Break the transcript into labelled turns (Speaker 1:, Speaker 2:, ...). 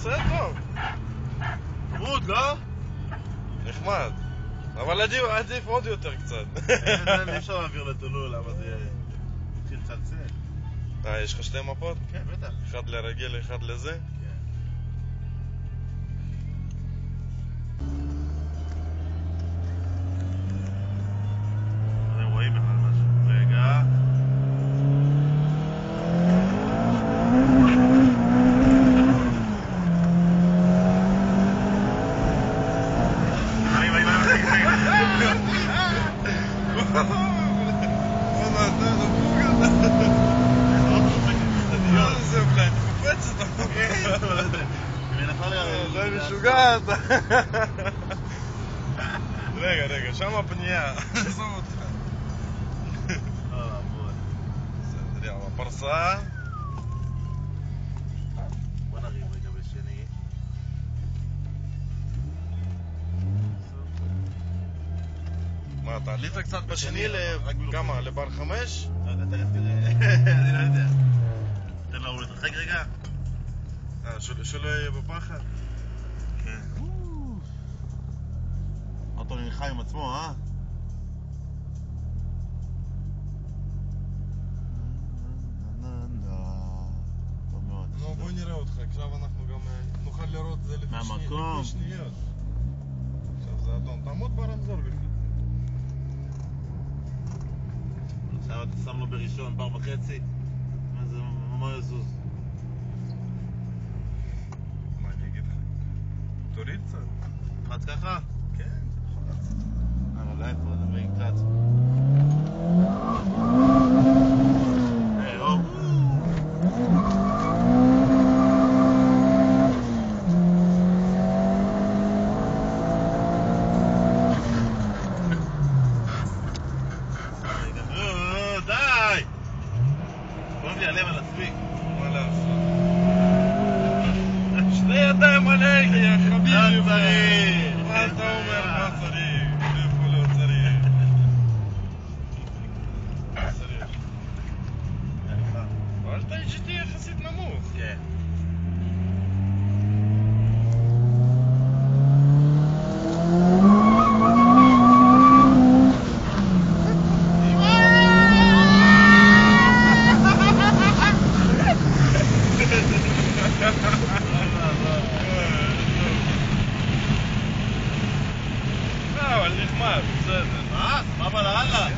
Speaker 1: עושה טוב.
Speaker 2: חמוד, לא?
Speaker 1: נחמד. אבל עדיף עוד יותר קצת.
Speaker 2: אי אפשר להעביר לטולול, אבל זה התחיל לצלצל.
Speaker 1: יש לך שתי מפות?
Speaker 2: כן, בטח.
Speaker 1: אחד לרגיל, אחד לזה?
Speaker 2: כן. אתם רואים בכלל משהו. רגע.
Speaker 1: משוגעת. רגע, שם הפנייה. עזוב אותך. בסדר, יאללה, פרסה.
Speaker 2: בוא נריב רגע בשני.
Speaker 1: מה, אתה עלית קצת בשני לכמה? לבר 5?
Speaker 2: לא יודע, תכף תראה. אני לא יודע. תן לו להתרחק רגע.
Speaker 1: שלא יהיה בפחד?
Speaker 2: כן. אוטו נלחם עם עצמו, אה?
Speaker 1: נו, בוא נראה אותך, עכשיו אנחנו גם נוכל לראות זה לפי שניות. עכשיו זה אדום, תעמוד ברמזור בכלל.
Speaker 2: עכשיו אתה שם לו בראשון, בר וחצי. מה יזוז?
Speaker 1: מה אני אגיד לך? תוריד קצת.
Speaker 2: חץ ככה?
Speaker 1: כן.
Speaker 2: אבל איפה? זה מבין קצת. היי, הופ. די! בוא נעלם על עצמי.
Speaker 1: מה לעשות? שני ידיים עליך, יא חביבי.
Speaker 2: לא צריך.
Speaker 1: מה אתה אומר? מה צריך? איפה לא צריך? מה צריך? אבל אתה HT יחסית נמוך.
Speaker 2: כן.
Speaker 1: אבל נחמד, בסדר.
Speaker 2: מה? סבבה לאללה.